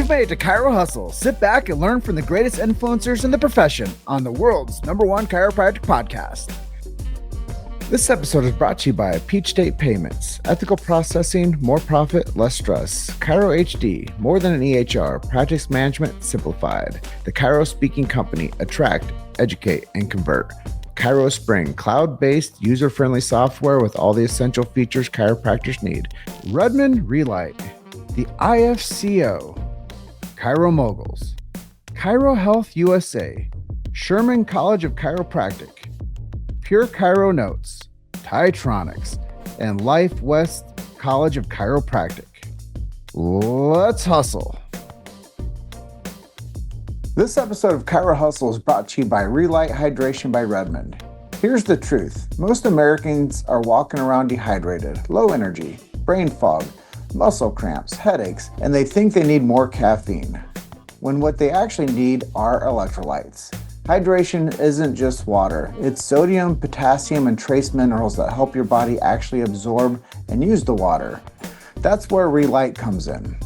You've made it to Chiro Hustle. Sit back and learn from the greatest influencers in the profession on the world's #1 chiropractic podcast. This episode is brought to you by Peach State Payments. Ethical processing, more profit, less stress. Chiro HD, more than an EHR. Projects management simplified. The Chiro Speaking Company. Attract, educate, and convert. Chiro Spring, cloud-based, user-friendly software with all the essential features chiropractors need. Rudman Relight. The IFCO. Chiro Moguls. Chiro Health USA. Sherman College of Chiropractic. Pure Chiro Notes, Titronics, and Life West College of Chiropractic. Let's hustle. This episode of Chiro Hustle is brought to you by Relight Hydration by Redmond. Here's the truth. Most Americans are walking around dehydrated, low energy, brain fog, muscle cramps, headaches, and they think they need more caffeine, when what they actually need are electrolytes. Hydration isn't just water. It's sodium, potassium, and trace minerals that help your body actually absorb and use the water. That's where Relight comes in.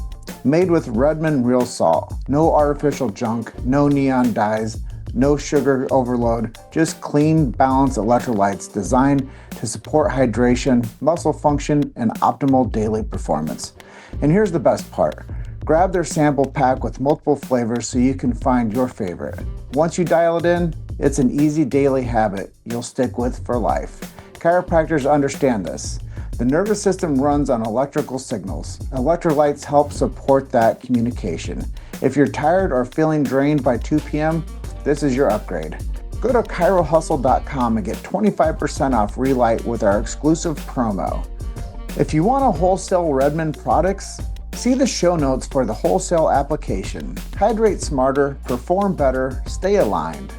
Made with Redmond real salt. No artificial junk, no neon dyes, no sugar overload, just clean, balanced electrolytes designed to support hydration, muscle function, and optimal daily performance. And here's the best part. Grab their sample pack with multiple flavors so you can find your favorite. Once you dial it in, it's an easy daily habit you'll stick with for life. Chiropractors understand this. The nervous system runs on electrical signals. Electrolytes help support that communication. If you're tired or feeling drained by 2 p.m., this is your upgrade. Go to chirohustle.com and get 25% off Relight with our exclusive promo. If you want a wholesale Redmond products, see the show notes for the wholesale application. Hydrate smarter, perform better, stay aligned.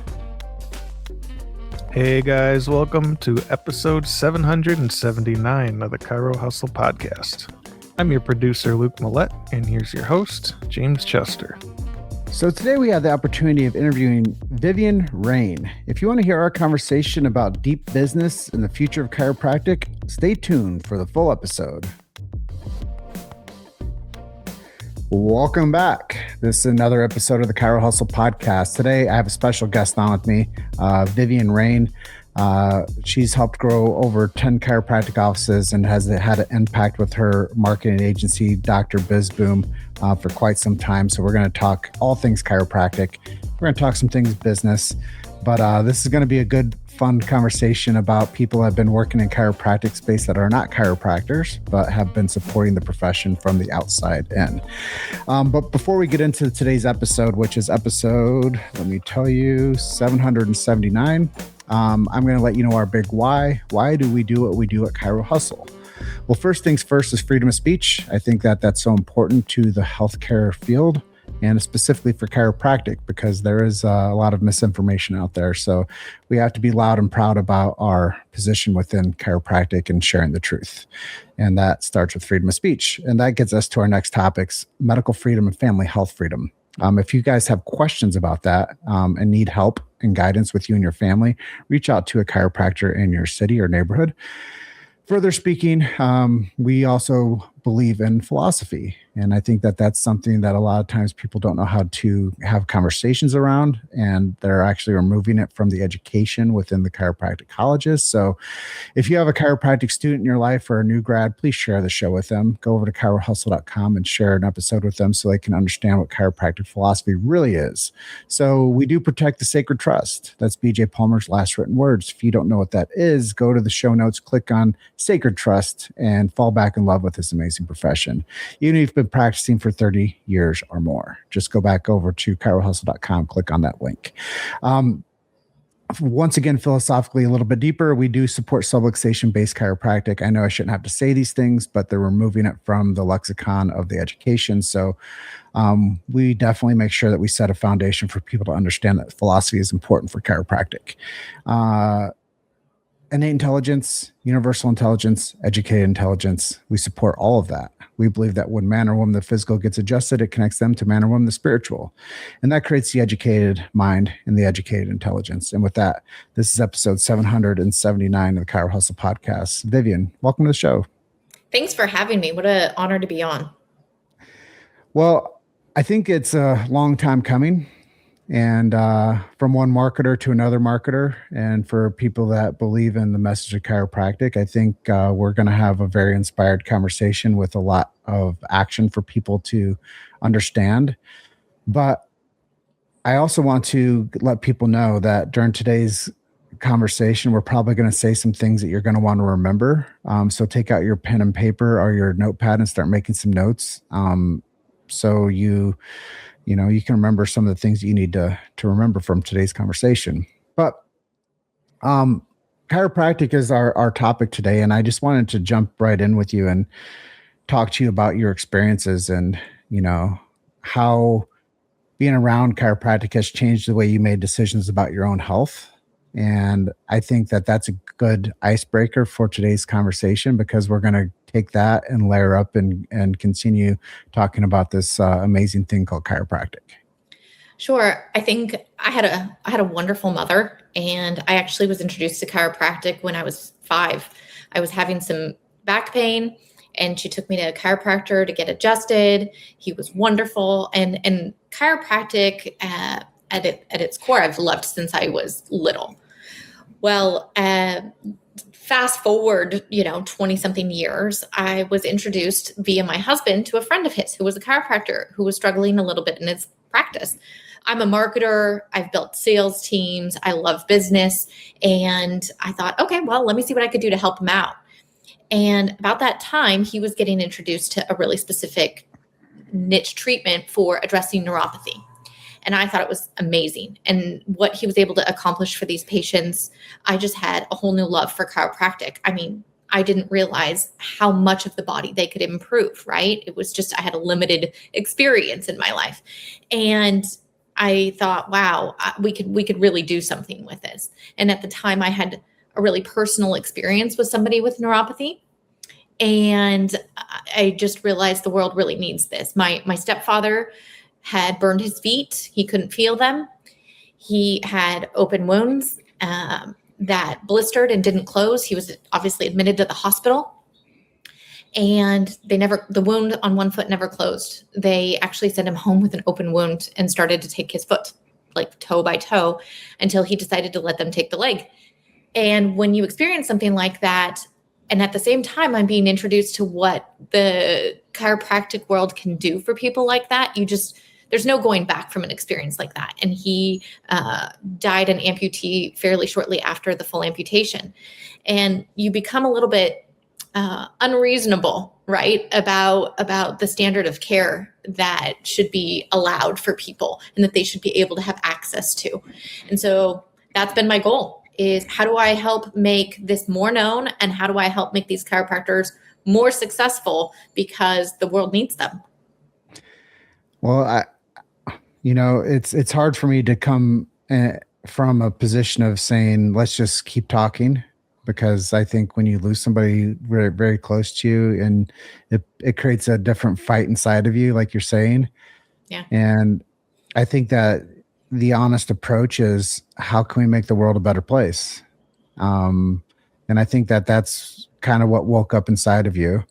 Hey guys, welcome to episode 779 of the Chiro Hustle Podcast. I'm your producer, Luke Millette, and here's your host, James Chester. So today we have the opportunity of interviewing Vivienne Reign. If you want to hear our conversation about deep business and the future of chiropractic, stay tuned for the full episode. Welcome back. This is another episode of the Chiro Hustle Podcast. Today, I have a special guest on with me, Vivienne Reign. She's helped grow over 10 chiropractic offices and has had an impact with her marketing agency, Dr. BizBoom, for quite some time. So we're going to talk all things chiropractic. We're going to talk some things business, but this is going to be a good, fun conversation about people that have been working in chiropractic space that are not chiropractors, but have been supporting the profession from the outside in. But before we get into today's episode, which is episode, let me tell you, 779, I'm going to let you know our big why. Why do we do what we do at Chiro Hustle? Well, first things first is freedom of speech. I think that that's so important to the healthcare field, and specifically for chiropractic, because there is a lot of misinformation out there. So we have to be loud and proud about our position within chiropractic and sharing the truth. And that starts with freedom of speech. And that gets us to our next topics, medical freedom and family health freedom. If you guys have questions about that and need help and guidance with you and your family, reach out to a chiropractor in your city or neighborhood. Further speaking, we also believe in philosophy. And I think that that's something that a lot of times people don't know how to have conversations around, and they're actually removing it from the education within the chiropractic colleges. So if you have a chiropractic student in your life or a new grad, please share the show with them. Go over to chirohustle.com and share an episode with them so they can understand what chiropractic philosophy really is. So we do protect the sacred trust. That's BJ Palmer's last written words. If you don't know what that is, go to the show notes, click on sacred trust, and fall back in love with this amazing profession. Even if you've been practicing for 30 years or more, just go back over to chirohustle.com, click on that link. Once again, philosophically, a little bit deeper, we do support subluxation-based chiropractic. I know I shouldn't have to say these things, but they're removing it from the lexicon of the education. So we definitely make sure that we set a foundation for people to understand that philosophy is important for chiropractic. Innate intelligence, universal intelligence, educated intelligence. We support all of that. We believe that when man or woman, the physical gets adjusted, it connects them to man or woman, the spiritual. And that creates the educated mind and the educated intelligence. And with that, this is episode 779 of the Chiro Hustle Podcast. Vivienne, welcome to the show. Thanks for having me. What an honor to be on. Well, I think it's a long time coming, and from one marketer to another marketer, and for people that believe in the message of chiropractic, I think we're going to have a very inspired conversation with a lot of action for people to understand. But I also want to let people know that during today's conversation, we're probably going to say some things that you're going to want to remember. So take out your pen and paper or your notepad and start making some notes. So you can remember some of the things that you need to remember from today's conversation. But chiropractic is our topic today, and I just wanted to jump right in with you and talk to you about your experiences and how being around chiropractic has changed the way you made decisions about your own health. And I think that that's a good icebreaker for today's conversation, because we're going to take that and layer up and continue talking about this amazing thing called chiropractic. Sure. I think I had a wonderful mother, and I actually was introduced to chiropractic when I was 5. I was having some back pain, and she took me to a chiropractor to get adjusted. He was wonderful, and chiropractic at its core, I've loved since I was little. Well, fast forward, 20 something years, I was introduced via my husband to a friend of his who was a chiropractor who was struggling a little bit in his practice. I'm a marketer. I've built sales teams. I love business. And I thought, okay, well, let me see what I could do to help him out. And about that time, he was getting introduced to a really specific niche treatment for addressing neuropathy. And I thought it was amazing. And what he was able to accomplish for these patients, I just had a whole new love for chiropractic. I mean, I didn't realize how much of the body they could improve, right? It was just, I had a limited experience in my life. And I thought, wow, we could really do something with this. And at the time, I had a really personal experience with somebody with neuropathy. And I just realized the world really needs this. My stepfather had burned his feet. He couldn't feel them. He had open wounds that blistered and didn't close. He was obviously admitted to the hospital, and the wound on one foot never closed. They actually sent him home with an open wound and started to take his foot, like toe by toe, until he decided to let them take the leg. And when you experience something like that, and at the same time, I'm being introduced to what the chiropractic world can do for people like that, there's no going back from an experience like that. And he died an amputee fairly shortly after the full amputation. And you become a little bit unreasonable, right, about the standard of care that should be allowed for people and that they should be able to have access to. And so that's been my goal, is how do I help make this more known, and how do I help make these chiropractors more successful, because the world needs them. Well, it's hard for me to come from a position of saying, let's just keep talking, because I think when you lose somebody very, very close to you, and it creates a different fight inside of you, like you're saying. Yeah. And I think that the honest approach is, how can we make the world a better place? And I think that that's kind of what woke up inside of you.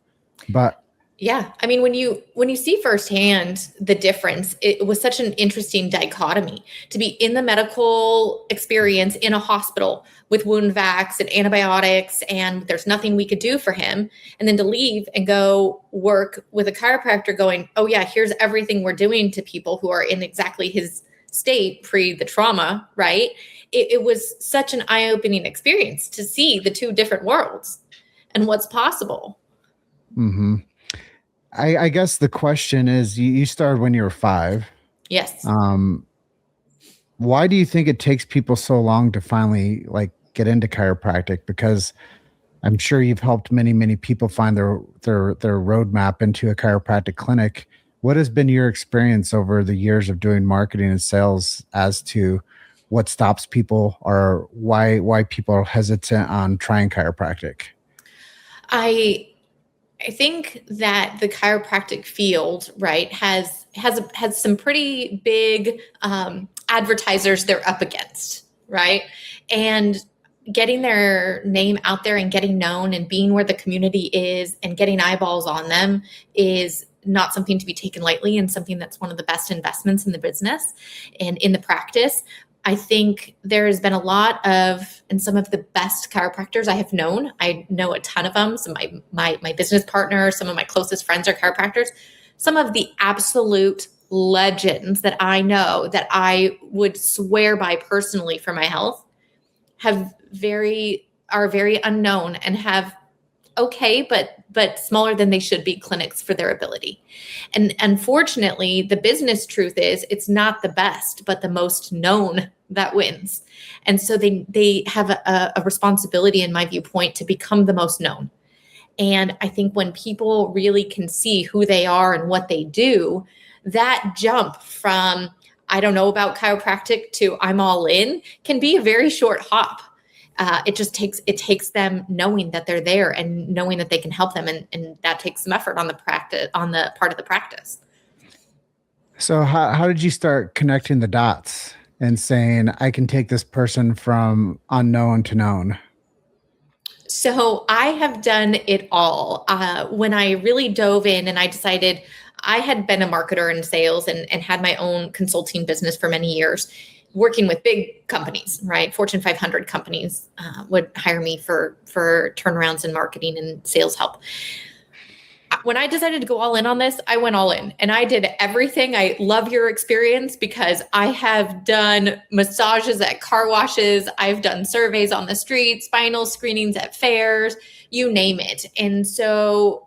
But yeah. I mean, when you see firsthand the difference, it was such an interesting dichotomy to be in the medical experience in a hospital with wound vacs and antibiotics, and there's nothing we could do for him. And then to leave and go work with a chiropractor going, oh yeah, here's everything we're doing to people who are in exactly his state pre the trauma, right? It was such an eye-opening experience to see the two different worlds and what's possible. Mm-hmm. I guess the question is, you started when you were 5. Yes. Why do you think it takes people so long to finally get into chiropractic? Because I'm sure you've helped many, many people find their roadmap into a chiropractic clinic. What has been your experience over the years of doing marketing and sales as to what stops people, or why people are hesitant on trying chiropractic? I think that the chiropractic field, right, has some pretty big advertisers they're up against, right? And getting their name out there and getting known and being where the community is and getting eyeballs on them is not something to be taken lightly and something that's one of the best investments in the business and in the practice. I think there has been a lot of, and some of the best chiropractors I have known. I know a ton of them. So my business partner, some of my closest friends are chiropractors. Some of the absolute legends that I know that I would swear by personally for my health are very unknown and have okay, but smaller than they should be clinics for their ability. And unfortunately, the business truth is it's not the best, but the most known that wins. And so they have a responsibility, in my viewpoint, to become the most known. And I think when people really can see who they are and what they do, that jump from I don't know about chiropractic to I'm all in can be a very short hop. It takes them knowing that they're there and knowing that they can help them, and that takes some effort on the part of the practice. So how did you start connecting the dots and saying I can take this person from unknown to known? So I have done it all. When I really dove in and I decided, I had been a marketer in sales and had my own consulting business for many years, working with big companies, right? Fortune 500 companies would hire me for turnarounds in marketing and sales help. When I decided to go all in on this, I went all in and I did everything. I love your experience because I have done massages at car washes. I've done surveys on the street, spinal screenings at fairs, you name it. And so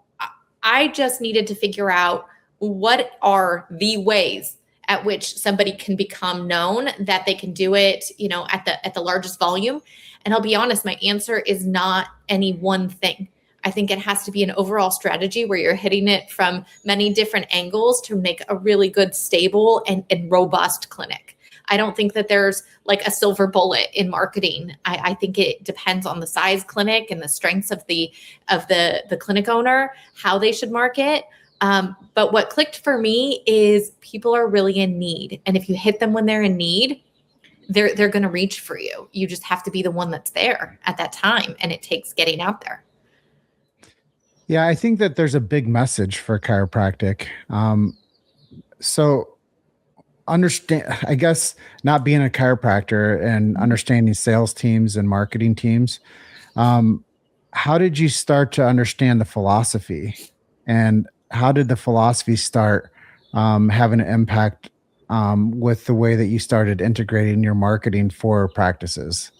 I just needed to figure out what are the ways at which somebody can become known, that they can do it, at the largest volume. And I'll be honest, my answer is not any one thing. I think it has to be an overall strategy where you're hitting it from many different angles to make a really good, stable and robust clinic. I don't think that there's like a silver bullet in marketing. I think it depends on the size clinic and the strengths of the clinic owner, how they should market. But what clicked for me is people are really in need. And if you hit them when they're in need, they're going to reach for you. You just have to be the one that's there at that time. And it takes getting out there. Yeah, I think that there's a big message for chiropractic. So understand, I guess, not being a chiropractor and understanding sales teams and marketing teams. How did you start to understand the philosophy, and how did the philosophy start having an impact with the way that you started integrating your marketing for practices?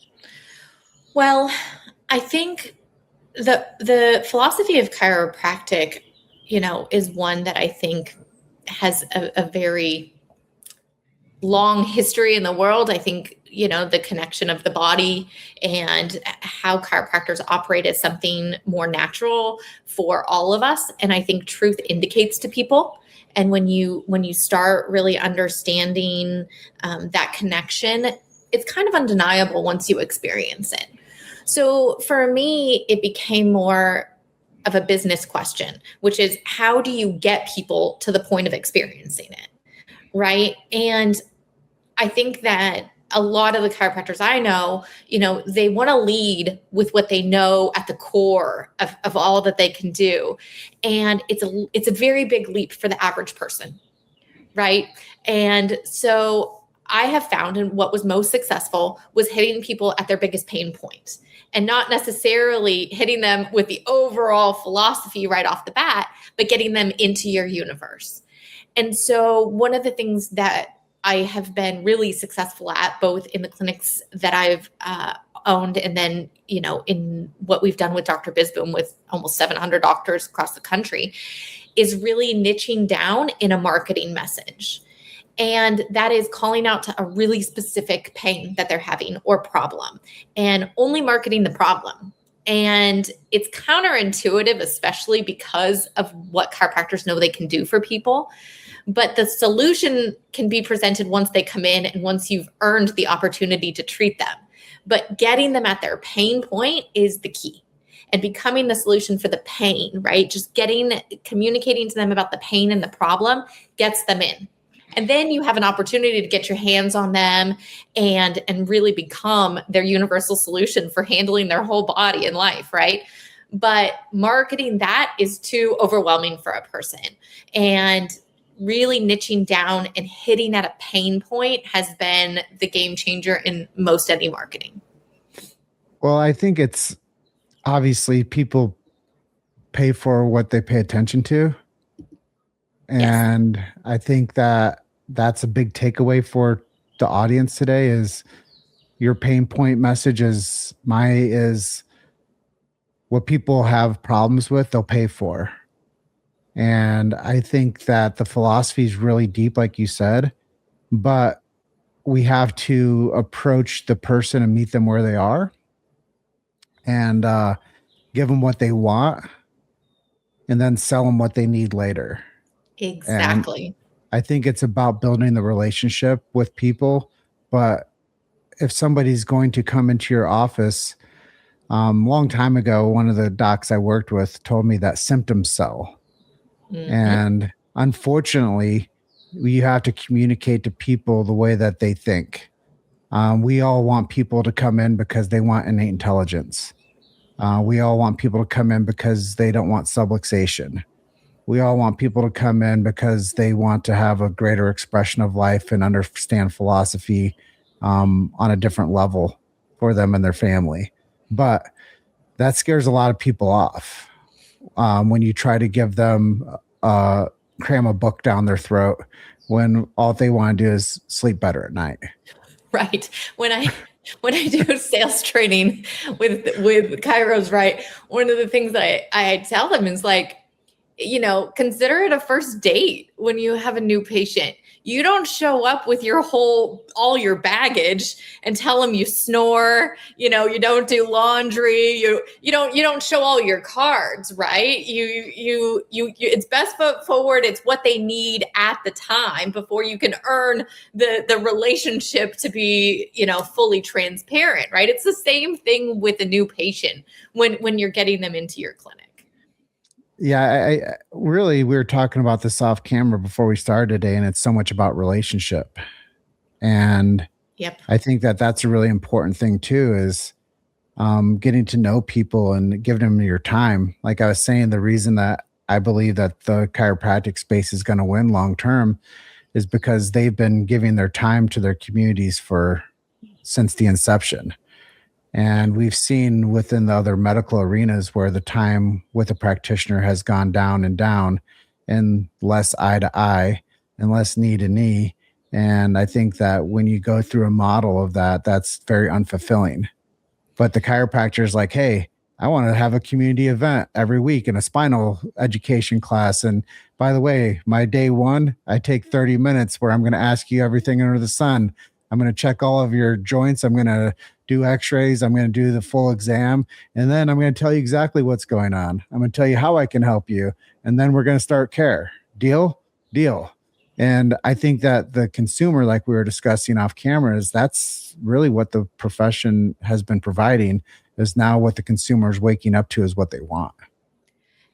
Well, I think the philosophy of chiropractic, is one that I think has a very long history in the world. I think, the connection of the body and how chiropractors operate is something more natural for all of us. And I think truth indicates to people. And when you start really understanding that connection, it's kind of undeniable once you experience it. So for me, it became more of a business question, which is how do you get people to the point of experiencing it, right? And I think that a lot of the chiropractors I know, they want to lead with what they know at the core of all that they can do. And it's a very big leap for the average person, right? And so I have found, and what was most successful was hitting people at their biggest pain point, and not necessarily hitting them with the overall philosophy right off the bat, but getting them into your universe. And so one of the things that I have been really successful at, both in the clinics that I've owned and then, in what we've done with Dr. Bisboom with almost 700 doctors across the country, is really niching down in a marketing message. And that is calling out to a really specific pain that they're having or problem, and only marketing the problem. And it's counterintuitive, especially because of what chiropractors know they can do for people. But the solution can be presented once they come in and once you've earned the opportunity to treat them. But getting them at their pain point is the key, and becoming the solution for the pain, right? Just communicating to them about the pain and the problem gets them in. And then you have an opportunity to get your hands on them and really become their universal solution for handling their whole body and life, right? but marketing that is too overwhelming for a person. And really niching down and hitting at a pain point has been the game changer in most any marketing. Well, I think it's obviously people pay for what they pay attention to. And yes. I think that that's a big takeaway for the audience today is your pain point message is what people have problems with, they'll pay for. And I think that the philosophy is really deep, like you said, but we have to approach the person and meet them where they are and give them what they want and then sell them what they need later. Exactly. And I think it's about building the relationship with people. But if somebody's going to come into your office, long time ago, one of the docs I worked with told me that symptoms sell. Mm-hmm. And unfortunately, you have to communicate to people the way that they think. We all want people to come in because they want innate intelligence. We all want people to come in because they don't want subluxation. We all want people to come in because they want to have a greater expression of life and understand philosophy on a different level for them and their family. But that scares a lot of people off when you try to give them cram a book down their throat when all they want to do is sleep better at night. Right. When I do sales training with chiros, right, one of the things that I tell them is like, consider it a first date when you have a new patient. You don't show up with all your baggage and tell them you snore, you don't do laundry, you don't show all your cards, right? You it's best foot forward. It's what they need at the time before you can earn the relationship to be, fully transparent, right? It's the same thing with a new patient when you're getting them into your clinic. Yeah, we were talking about this off camera before we started today, and it's so much about relationship. And yep. I think that that's a really important thing too, is getting to know people and giving them your time. Like I was saying, the reason that I believe that the chiropractic space is going to win long term is because they've been giving their time to their communities since the inception. And we've seen within the other medical arenas where the time with a practitioner has gone down and down and less eye to eye and less knee to knee. And I think that when you go through a model of that, that's very unfulfilling. But the chiropractor is like, hey, I want to have a community event every week and a spinal education class. And by the way, my day one, I take 30 minutes where I'm going to ask you everything under the sun. I'm going to check all of your joints. I'm going to do x-rays. I'm going to do the full exam. And then I'm going to tell you exactly what's going on. I'm going to tell you how I can help you. And then we're going to start care. Deal? Deal. And I think that the consumer, like we were discussing off camera, that's really what the profession has been providing, is now what the consumer is waking up to is what they want.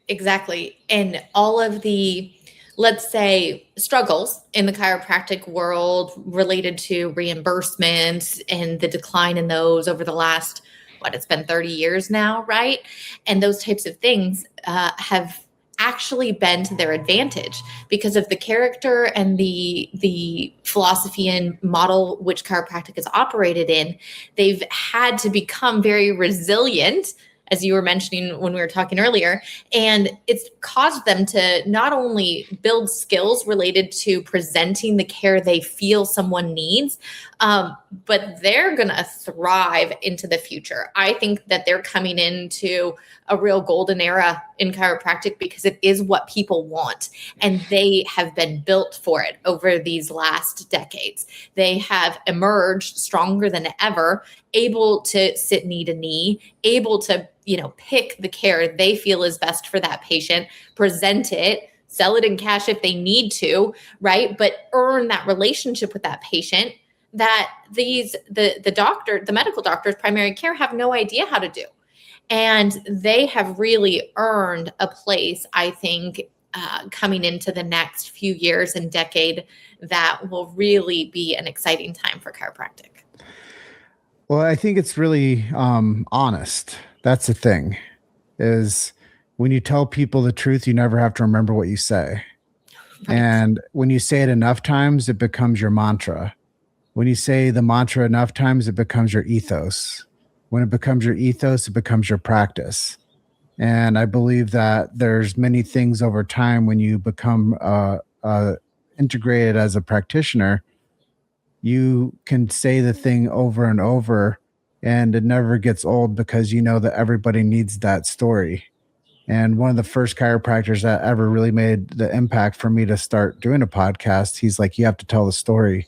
Exactly. And all of the, let's say, struggles in the chiropractic world related to reimbursements and the decline in those over the last, it's been 30 years now, right? And those types of things have actually been to their advantage because of the character and the philosophy and model which chiropractic is operated in. They've had to become very resilient, as you were mentioning when we were talking earlier. And it's caused them to not only build skills related to presenting the care they feel someone needs, but they're going to thrive into the future. I think that they're coming into a real golden era in chiropractic because it is what people want. And they have been built for it over these last decades. They have emerged stronger than ever, able to sit knee to knee, able to pick the care they feel is best for that patient, present it, sell it in cash if they need to, right? But earn that relationship with that patient that the medical doctors, primary care, have no idea how to do. And they have really earned a place, I think, coming into the next few years and decade that will really be an exciting time for chiropractic. Well, I think it's really honest. That's the thing. is when you tell people the truth, you never have to remember what you say. Right. And when you say it enough times, it becomes your mantra. When you say the mantra enough times, it becomes your ethos. When it becomes your ethos, it becomes your practice. And I believe that there's many things over time when you become integrated as a practitioner, you can say the thing over and over and it never gets old because you know that everybody needs that story. And one of the first chiropractors that ever really made the impact for me to start doing a podcast, he's like, you have to tell the story.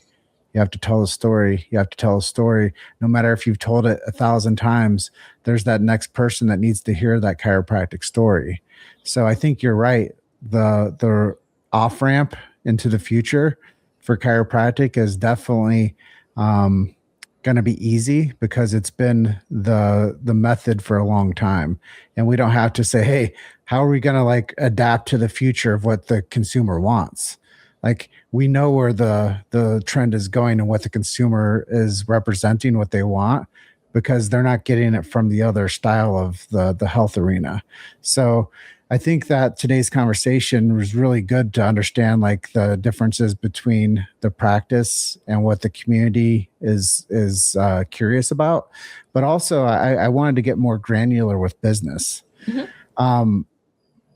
You have to tell the story. You have to tell a story. No matter if you've told it 1,000 times, there's that next person that needs to hear that chiropractic story. So I think you're right. The off ramp into the future for chiropractic is definitely going to be easy because it's been the method for a long time. And we don't have to say, hey, how are we going to like adapt to the future of what the consumer wants? Like we know where the trend is going and what the consumer is representing, what they want, because they're not getting it from the other style of the health arena. So I think that today's conversation was really good to understand like the differences between the practice and what the community is curious about. But also I wanted to get more granular with business. Mm-hmm.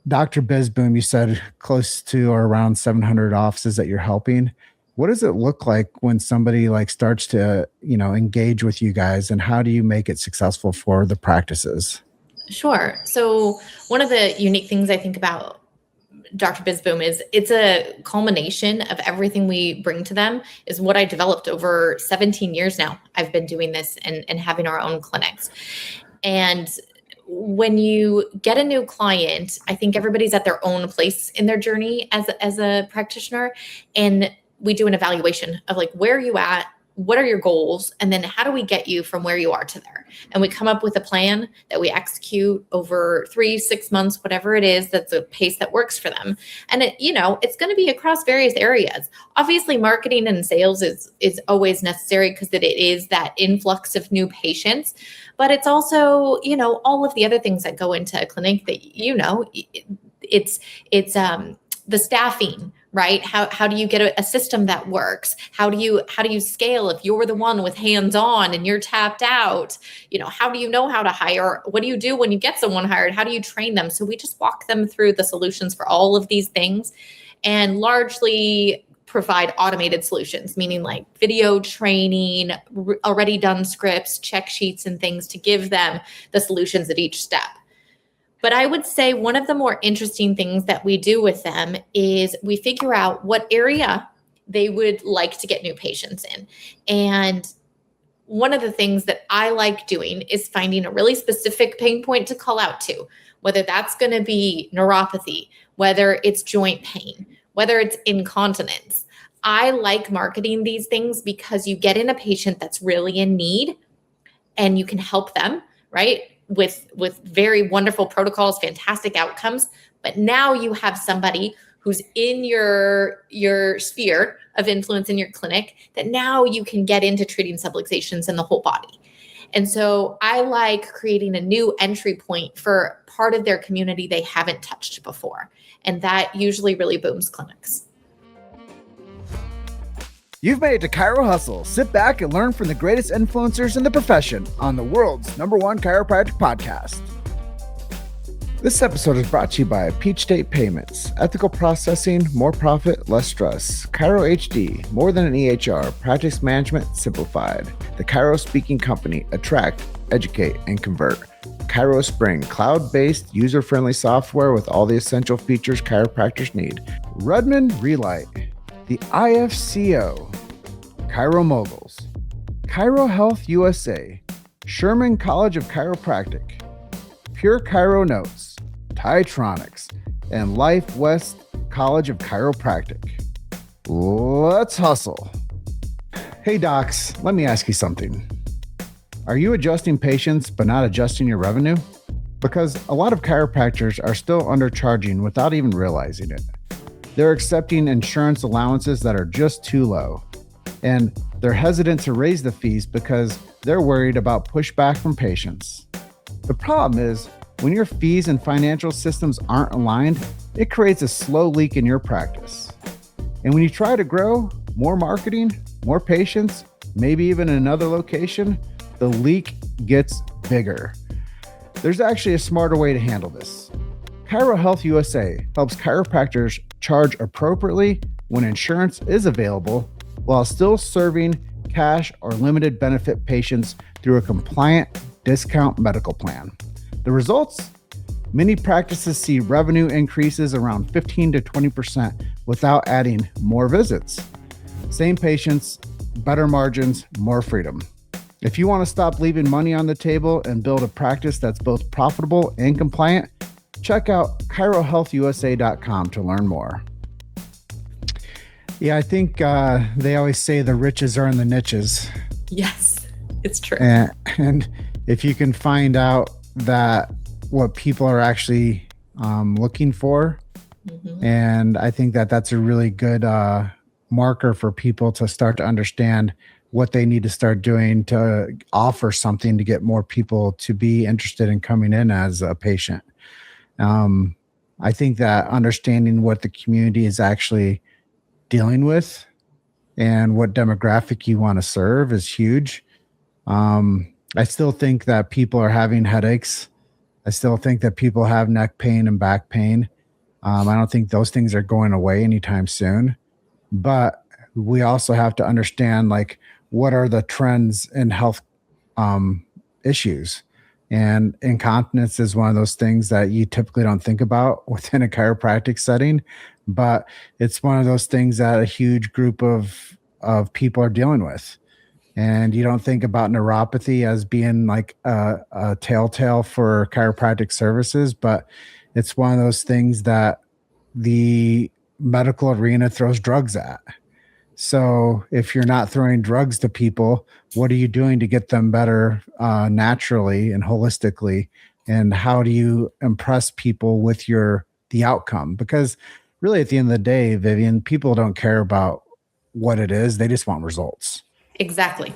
Dr. Bizboom, you said close to or around 700 offices that you're helping. What does it look like when somebody like starts to, engage with you guys, and how do you make it successful for the practices? Sure. So one of the unique things I think about Dr. Bizboom is it's a culmination of everything we bring to them is what I developed over 17 years now. I've been doing this and having our own clinics. And when you get a new client, I think everybody's at their own place in their journey as a practitioner. And we do an evaluation of like, where are you at? What are your goals? And then how do we get you from where you are to there? And we come up with a plan that we execute over 3-6 months, whatever it is, that's a pace that works for them. And it's going to be across various areas. Obviously, marketing and sales is always necessary because it is that influx of new patients. But it's also, all of the other things that go into a clinic that, it's the staffing, right? How do you get a system that works? How do you scale if you're the one with hands-on and you're tapped out? How do you know how to hire? What do you do when you get someone hired? How do you train them? So we just walk them through the solutions for all of these things and largely provide automated solutions, meaning like video training, already done scripts, check sheets, and things to give them the solutions at each step. But I would say one of the more interesting things that we do with them is we figure out what area they would like to get new patients in. And one of the things that I like doing is finding a really specific pain point to call out to, whether that's going to be neuropathy, whether it's joint pain, whether it's incontinence. I like marketing these things because you get in a patient that's really in need and you can help them, right? With very wonderful protocols, fantastic outcomes. But now you have somebody who's in your sphere of influence in your clinic that now you can get into treating subluxations in the whole body. And so I like creating a new entry point for part of their community they haven't touched before. And that usually really booms clinics. You've made it to Chiro Hustle. Sit back and learn from the greatest influencers in the profession on the world's #1 chiropractic podcast. This episode is brought to you by Peach State Payments. Ethical processing, more profit, less stress. Chiro HD, more than an EHR. Practice management simplified. The Chiro Speaking Company. Attract, educate, and convert. Chiro Spring, cloud-based, user-friendly software with all the essential features chiropractors need. Rudman Relight. The IFCO, Chiro Moguls, Chiro Health USA, Sherman College of Chiropractic, Pure Chiro Notes, Titronics, and Life West College of Chiropractic. Let's hustle. Hey docs, let me ask you something. Are you adjusting patients but not adjusting your revenue? Because a lot of chiropractors are still undercharging without even realizing it. They're accepting insurance allowances that are just too low. And they're hesitant to raise the fees because they're worried about pushback from patients. The problem is When your fees and financial systems aren't aligned, it creates a slow leak in your practice. And when you try to grow, more marketing, more patients, maybe even another location, the leak gets bigger. There's actually a smarter way to handle this. Chiro Health USA helps chiropractors charge appropriately when insurance is available while still serving cash or limited benefit patients through a compliant discount medical plan. The results? Many practices see revenue increases around 15 to 20% without adding more visits. Same patients, better margins, more freedom. If you want to stop leaving money on the table and build a practice that's both profitable and compliant, check out chirohealthusa.com to learn more. Yeah, I think they always say the riches are in the niches. Yes, it's true. And if you can find out that what people are actually looking for, and I think that that's a really good marker for people to start to understand what they need to start doing to offer something to get more people to be interested in coming in as a patient. I think that understanding what the community is actually dealing with and what demographic you want to serve is huge. I still think that people are having headaches. I still think that people have neck pain and back pain. I don't think those things are going away anytime soon, but we also have to understand like what are the trends in health issues. And incontinence is one of those things that you typically don't think about within a chiropractic setting, but it's one of those things that a huge group of people are dealing with. And you don't think about neuropathy as being like a telltale for chiropractic services, but it's one of those things that the medical arena throws drugs at. So if you're not throwing drugs to people, what are you doing to get them better naturally and holistically? And how do you impress people with the outcome? Because really at the end of the day, Vivienne, people don't care about what it is. They just want results. Exactly.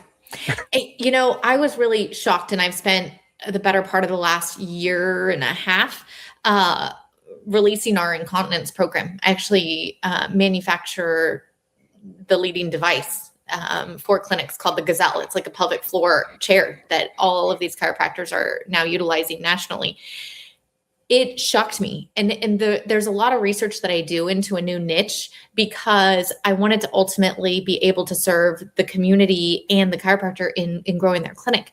I was really shocked, and I've spent the better part of the last year and a half releasing our incontinence program. I actually manufacture the leading device for clinics called the Gazelle. It's like a pelvic floor chair that all of these chiropractors are now utilizing nationally. It shocked me. And there's a lot of research that I do into a new niche because I wanted to ultimately be able to serve the community and the chiropractor in growing their clinic.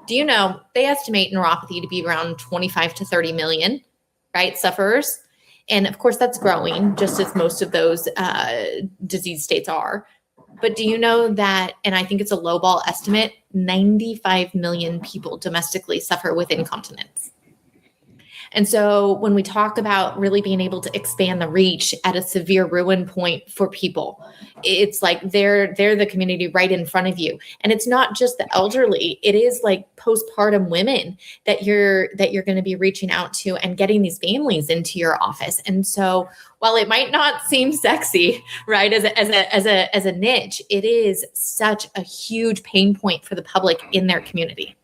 Do you know they estimate neuropathy to be around 25 to 30 million, right, sufferers? And of course, that's growing just as most of those disease states are. But do you know that, and I think it's a lowball estimate, 95 million people domestically suffer with incontinence. And so when we talk about really being able to expand the reach at a severe ruin point for people, it's like they're the community right in front of you. And it's not just the elderly. It is like postpartum women that you're going to be reaching out to and getting these families into your office. And so while it might not seem sexy, right, as a niche, it is such a huge pain point for the public in their community.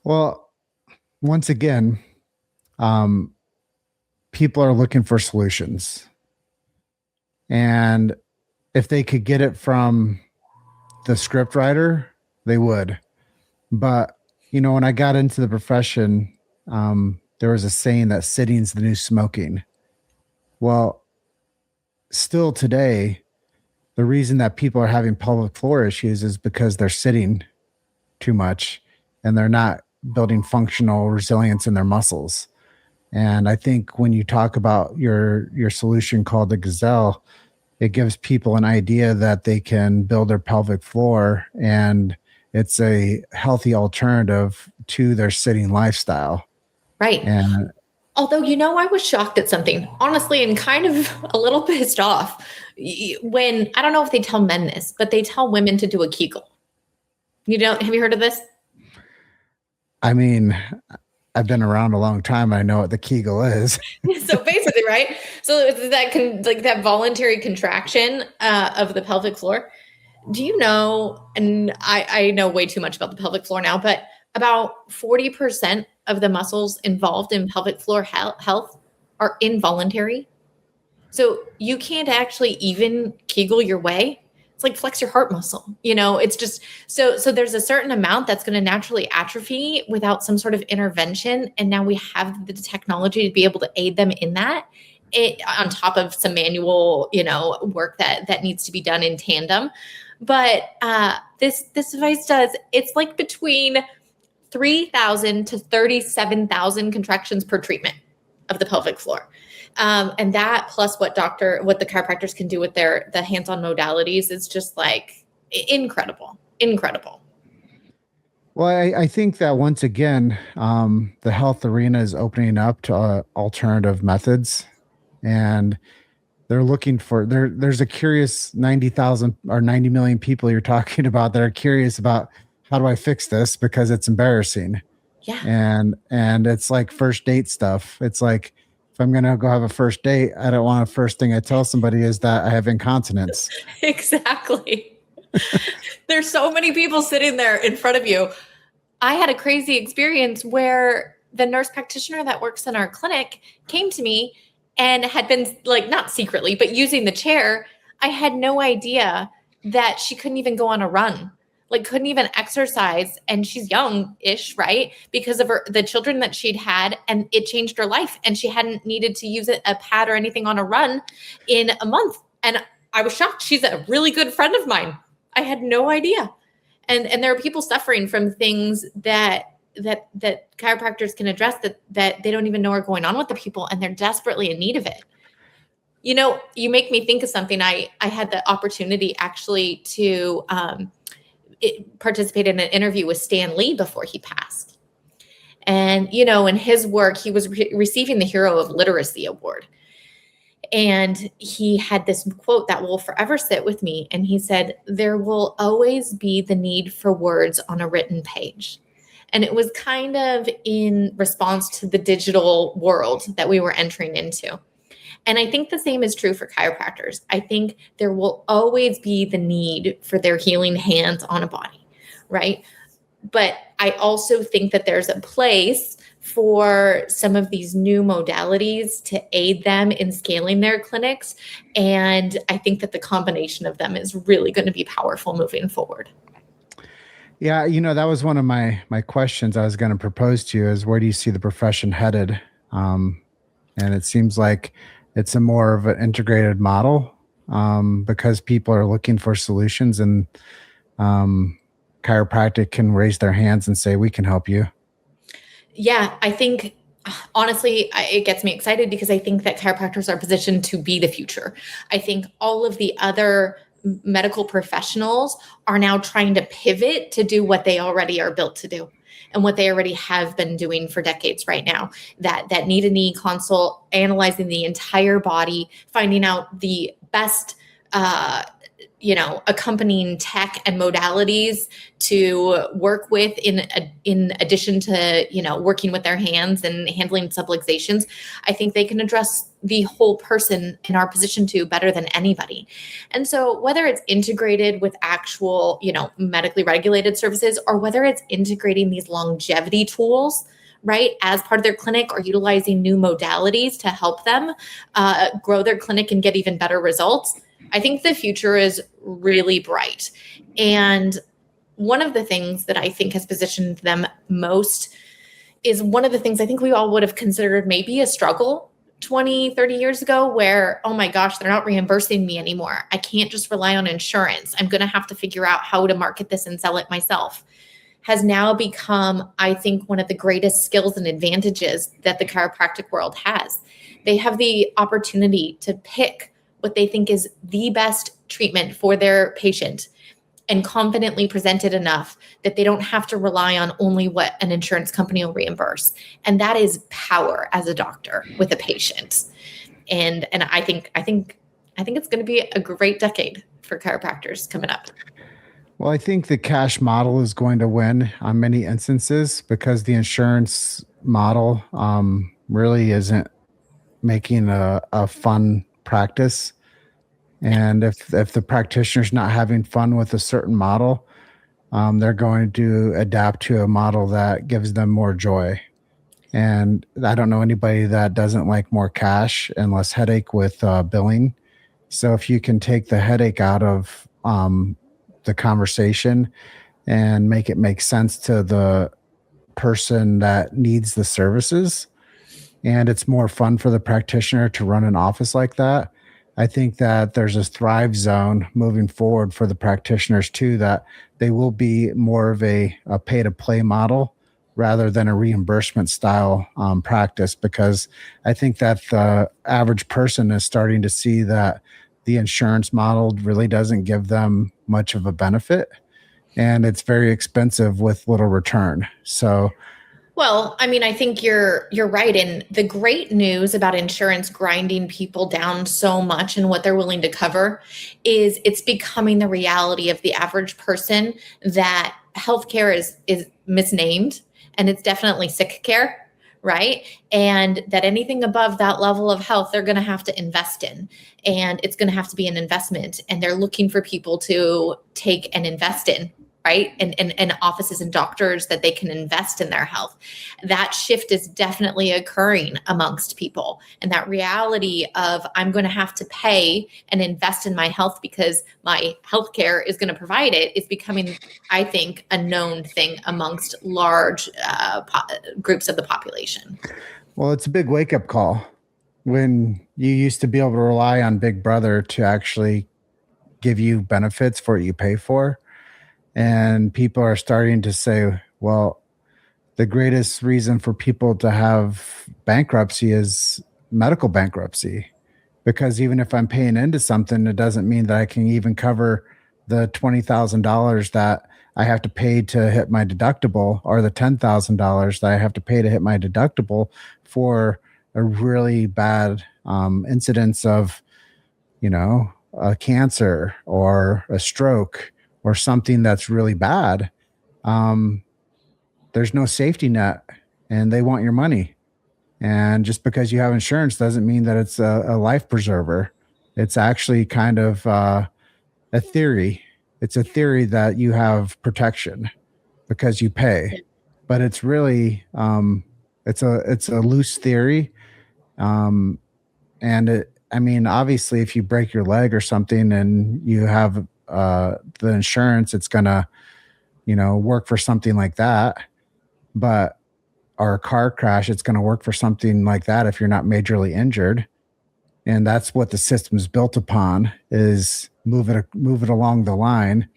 Well, once again, people are looking for solutions, and if they could get it from the script writer, they would. But when I got into the profession, there was a saying that sitting's the new smoking. Well, still today, the reason that people are having pelvic floor issues is because they're sitting too much and they're not building functional resilience in their muscles. And I think when you talk about your solution called the Gazelle, it gives people an idea that they can build their pelvic floor, and it's a healthy alternative to their sitting lifestyle. Right. And although, I was shocked at something, honestly, and kind of a little pissed off when, I don't know if they tell men this, but they tell women to do a Kegel. Have you heard of this? I mean, I've been around a long time. I know what the Kegel is. So basically, right? So it's that voluntary contraction of the pelvic floor. Do you know, and I know way too much about the pelvic floor now, but about 40% of the muscles involved in pelvic floor health are involuntary. So you can't actually even Kegel your way. It's like flex your heart muscle. It's just so there's a certain amount that's going to naturally atrophy without some sort of intervention. And now we have the technology to be able to aid them in that, on top of some manual, work that needs to be done in tandem. But this device it's like between 3,000 to 37,000 contractions per treatment of the pelvic floor. And that plus what the chiropractors can do with the hands-on modalities is just like incredible. Well, I think that once again, the health arena is opening up to alternative methods, and they're looking for there's a curious 90,000 or 90 million people you're talking about that are curious about, how do I fix this? Because it's embarrassing. Yeah. And it's like first date stuff. It's like, if I'm going to go have a first date, I don't want the first thing I tell somebody is that I have incontinence. Exactly. There's so many people sitting there in front of you. I had a crazy experience where the nurse practitioner that works in our clinic came to me and had been like, not secretly, but using the chair. I had no idea that she couldn't even go on a run, like couldn't even exercise. And she's young-ish, right? Because of the children that she'd had, and it changed her life. And she hadn't needed to use a pad or anything on a run in a month. And I was shocked. She's a really good friend of mine. I had no idea. And there are people suffering from things that chiropractors can address that they don't even know are going on with the people, and they're desperately in need of it. You make me think of something. I had the opportunity actually to participate in an interview with Stan Lee before he passed. And, in his work, he was receiving the Hero of Literacy Award. And he had this quote that will forever sit with me. And he said, "There will always be the need for words on a written page." And it was kind of in response to the digital world that we were entering into. And I think the same is true for chiropractors. I think there will always be the need for their healing hands on a body, right? But I also think that there's a place for some of these new modalities to aid them in scaling their clinics. And I think that the combination of them is really going to be powerful moving forward. Yeah, that was one of my questions I was going to propose to you, is where do you see the profession headed? And it seems like it's a more of an integrated model, because people are looking for solutions, and chiropractic can raise their hands and say, we can help you. Yeah, I think, honestly, it gets me excited because I think that chiropractors are positioned to be the future. I think all of the other medical professionals are now trying to pivot to do what they already are built to do and what they already have been doing for decades right now. That knee-to-knee consult, analyzing the entire body, finding out the best accompanying tech and modalities to work with in addition to, working with their hands and handling subluxations. I think they can address the whole person in our position to better than anybody. And so whether it's integrated with actual, medically regulated services, or whether it's integrating these longevity tools, right, as part of their clinic, or utilizing new modalities to help them grow their clinic and get even better results, I think the future is really bright. And one of the things that I think has positioned them most is one of the things I think we all would have considered maybe a struggle 20, 30 years ago, where, oh my gosh, they're not reimbursing me anymore. I can't just rely on insurance. I'm going to have to figure out how to market this and sell it myself, has now become, I think, one of the greatest skills and advantages that the chiropractic world has. They have the opportunity to pick what they think is the best treatment for their patient and confidently present it enough that they don't have to rely on only what an insurance company will reimburse. And that is power as a doctor with a patient. And I think it's going to be a great decade for chiropractors coming up. Well, I think the cash model is going to win on many instances, because the insurance model really isn't making a fun practice. And if the practitioner's not having fun with a certain model, they're going to adapt to a model that gives them more joy. And I don't know anybody that doesn't like more cash and less headache with billing. So if you can take the headache out of the conversation and make it make sense to the person that needs the services, and it's more fun for the practitioner to run an office like that, I think that there's a thrive zone moving forward for the practitioners too, that they will be more of a pay to play model rather than a reimbursement style practice, because I think that the average person is starting to see that the insurance model really doesn't give them much of a benefit, and it's very expensive with little return. So, well, I mean, I think you're right. And the great news about insurance grinding people down so much and what they're willing to cover is it's becoming the reality of the average person that healthcare is misnamed, and it's definitely sick care, right? And that anything above that level of health, they're going to have to invest in, and it's going to have to be an investment. And they're looking for people to take and invest in, right? And offices and doctors that they can invest in their health. That shift is definitely occurring amongst people. And that reality of I'm going to have to pay and invest in my health because my healthcare is going to provide it is becoming, I think, a known thing amongst large groups of the population. well, it's a big wake up call when you used to be able to rely on Big Brother to actually give you benefits for what you pay for. And people are starting to say, well, the greatest reason for people to have bankruptcy is medical bankruptcy. Because even if I'm paying into something, it doesn't mean that I can even cover the $20,000 that I have to pay to hit my deductible, or the $10,000 that I have to pay to hit my deductible for a really bad incidence of, a cancer or a stroke or something that's really bad. There's no safety net, and they want your money. And just because you have insurance doesn't mean that it's a life preserver. It's actually kind of a theory. It's a theory that you have protection because you pay, but it's really it's a loose theory. Obviously, if you break your leg or something and you have the insurance, it's gonna, work for something like that. But or a car crash, it's going to work for something like that if you're not majorly injured. And that's what the system is built upon, is move it along the line.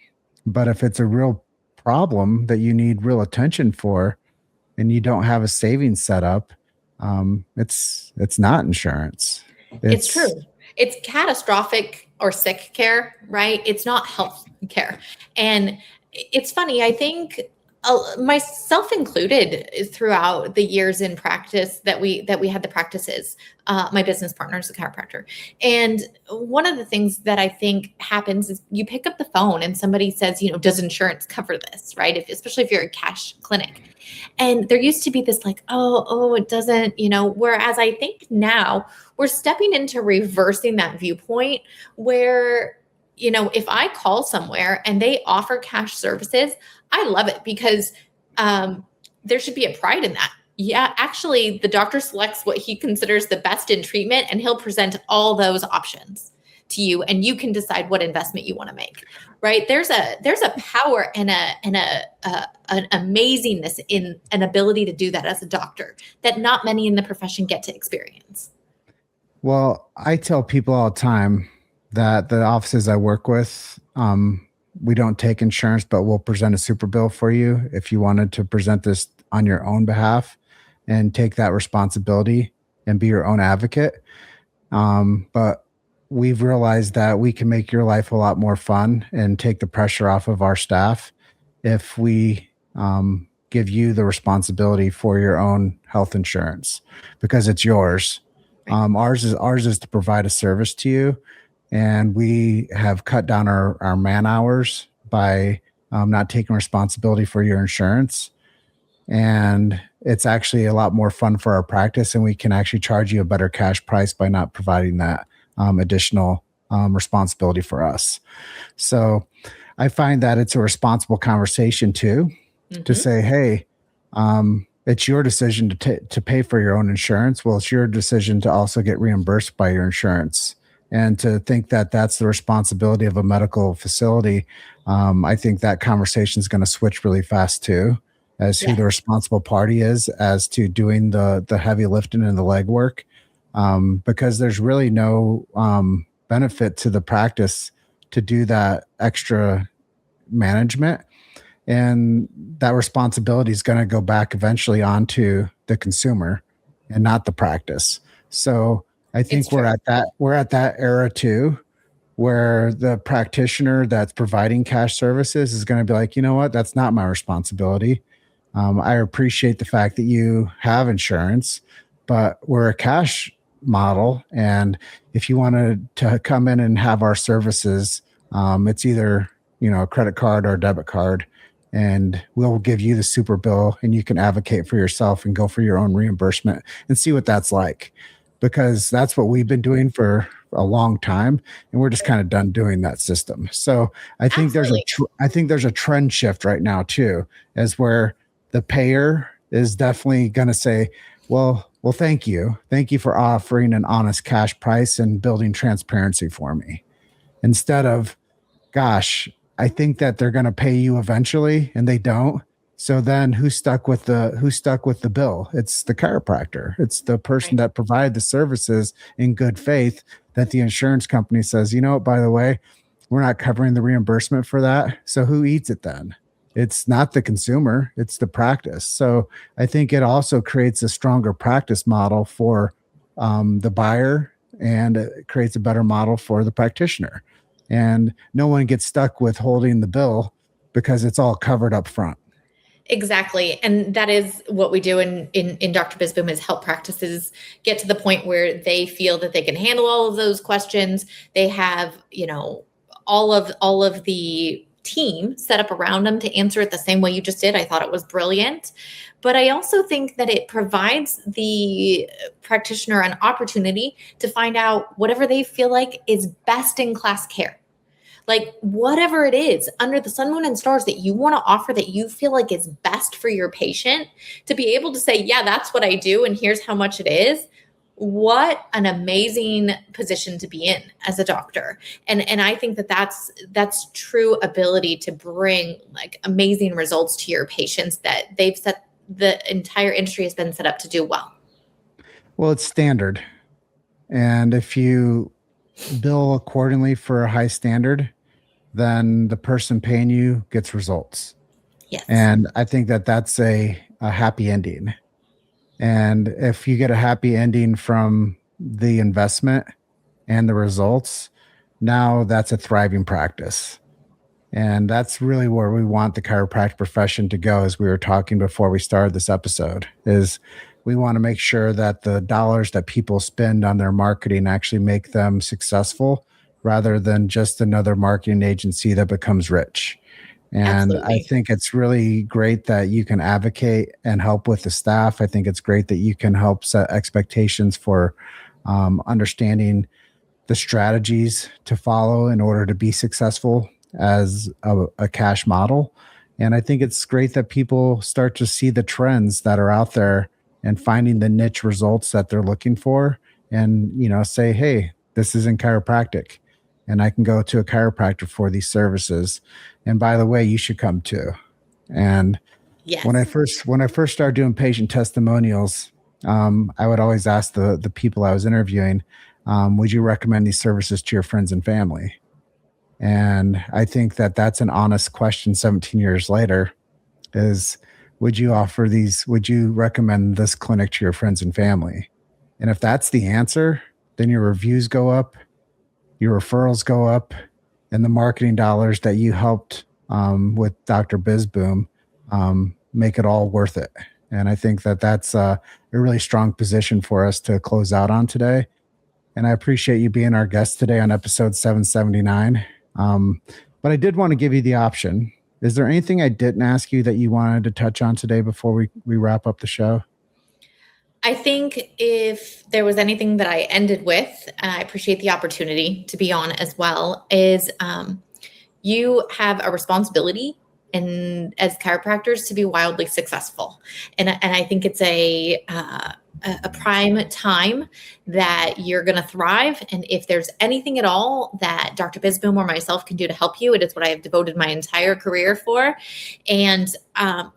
But if it's a real problem that you need real attention for, and you don't have a savings set up, it's not insurance. It's true. It's catastrophic or sick care, right? It's not health care. And it's funny, I think myself included, throughout the years in practice that we had the practices, my business partner is a chiropractor. And one of the things that I think happens is you pick up the phone and somebody says, does insurance cover this, right? Especially if you're a cash clinic. And there used to be this like, oh, it doesn't, whereas I think now we're stepping into reversing that viewpoint where, if I call somewhere and they offer cash services, I love it, because there should be a pride in that. Yeah, actually, the doctor selects what he considers the best in treatment, and he'll present all those options to you, and you can decide what investment you want to make. Right? There's a power and an amazingness in an ability to do that as a doctor that not many in the profession get to experience. Well, I tell people all the time that the offices I work with, we don't take insurance, but we'll present a super bill for you if you wanted to present this on your own behalf and take that responsibility and be your own advocate. But we've realized that we can make your life a lot more fun and take the pressure off of our staff if we give you the responsibility for your own health insurance, because it's yours. Ours is to provide a service to you. And we have cut down our man hours by not taking responsibility for your insurance. And it's actually a lot more fun for our practice, and we can actually charge you a better cash price by not providing that additional responsibility for us. So I find that it's a responsible conversation too, to say, hey, it's your decision to pay for your own insurance. Well, it's your decision to also get reimbursed by your insurance. And to think that that's the responsibility of a medical facility, I think that conversation is going to switch really fast too, as who the responsible party is as to doing the heavy lifting and the legwork, because there's really no benefit to the practice to do that extra management. And that responsibility is going to go back eventually onto the consumer and not the practice. So I think we're at that era too, where the practitioner that's providing cash services is going to be like, you know what, that's not my responsibility. I appreciate the fact that you have insurance, but we're a cash model. And if you wanted to come in and have our services, it's either, a credit card or a debit card, and we'll give you the super bill and you can advocate for yourself and go for your own reimbursement and see what that's like, because that's what we've been doing for a long time. And we're just kind of done doing that system. So I think there's a trend shift right now too, as where the payer is definitely going to say, well, thank you for offering an honest cash price and building transparency for me, instead of, gosh, I think that they're going to pay you eventually and they don't. So then who's stuck with the bill? It's the chiropractor. It's the person that provided the services in good faith, that the insurance company says, by the way, we're not covering the reimbursement for that. So who eats it then? It's not the consumer, it's the practice. So I think it also creates a stronger practice model for the buyer, and it creates a better model for the practitioner. And no one gets stuck with holding the bill because it's all covered up front. Exactly. And that is what we do in Dr. Bizboom, is help practices get to the point where they feel that they can handle all of those questions. They have, all of the team set up around them to answer it the same way you just did. I thought it was brilliant. But I also think that it provides the practitioner an opportunity to find out whatever they feel like is best in class care. Like whatever it is under the sun, moon, and stars that you want to offer, that you feel like is best for your patient, to be able to say, yeah, that's what I do, and here's how much it is. What an amazing position to be in as a doctor. And I think that that's true ability to bring like amazing results to your patients that the entire industry has been set up to do well. Well, it's standard. And if you bill accordingly for a high standard, then the person paying you gets results. Yes. And I think that that's a happy ending. And if you get a happy ending from the investment and the results, now that's a thriving practice. And that's really where we want the chiropractic profession to go, as we were talking before we started this episode, is we want to make sure that the dollars that people spend on their marketing actually make them successful, rather than just another marketing agency that becomes rich. And absolutely. I think it's really great that you can advocate and help with the staff. I think it's great that you can help set expectations for understanding the strategies to follow in order to be successful as a cash model. And I think it's great that people start to see the trends that are out there and finding the niche results that they're looking for, and, say, hey, this is in chiropractic, and I can go to a chiropractor for these services. And by the way, you should come too. And yes. when I first started doing patient testimonials, I would always ask the people I was interviewing, would you recommend these services to your friends and family? And I think that that's an honest question 17 years later, is would you recommend this clinic to your friends and family? And if that's the answer, then your reviews go up, your referrals go up, and the marketing dollars that you helped with Dr. Bizboom make it all worth it. And I think that that's a really strong position for us to close out on today. And I appreciate you being our guest today on episode 779. But I did want to give you the option. Is there anything I didn't ask you that you wanted to touch on today before we wrap up the show? I think if there was anything that I ended with, and I appreciate the opportunity to be on as well, is you have a responsibility and as chiropractors to be wildly successful. And I think it's a prime time that you're going to thrive. And if there's anything at all that Dr. Bisboom or myself can do to help you, it is what I have devoted my entire career for. And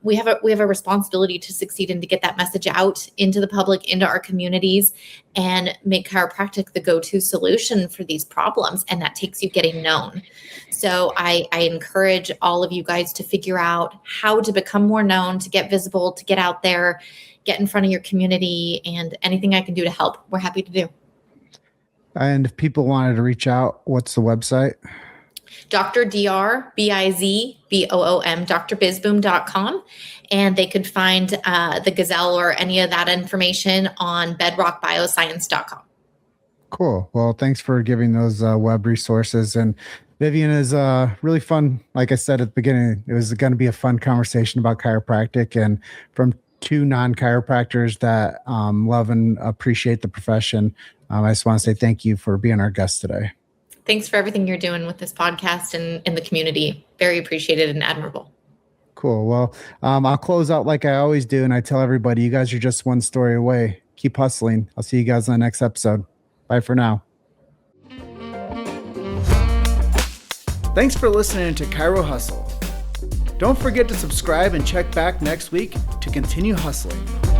we have a responsibility to succeed and to get that message out into the public, into our communities, and make chiropractic the go-to solution for these problems. And that takes you getting known. So I encourage all of you guys to figure out how to become more known, to get visible, to get out there, get in front of your community, and anything I can do to help, we're happy to do. And if people wanted to reach out, what's the website? Dr. Bizboom, drbisboom.com. And they could find the Gazelle or any of that information on bedrockbioscience.com. Cool. Well, thanks for giving those web resources. And Vivienne is really fun. Like I said at the beginning, it was going to be a fun conversation about chiropractic, and from two non-chiropractors that love and appreciate the profession. I just want to say thank you for being our guest today. Thanks for everything you're doing with this podcast and in the community. Very appreciated and admirable. Cool. Well, I'll close out like I always do. And I tell everybody, you guys are just one story away. Keep hustling. I'll see you guys on the next episode. Bye for now. Thanks for listening to Chiro Hustle. Don't forget to subscribe and check back next week to continue hustling.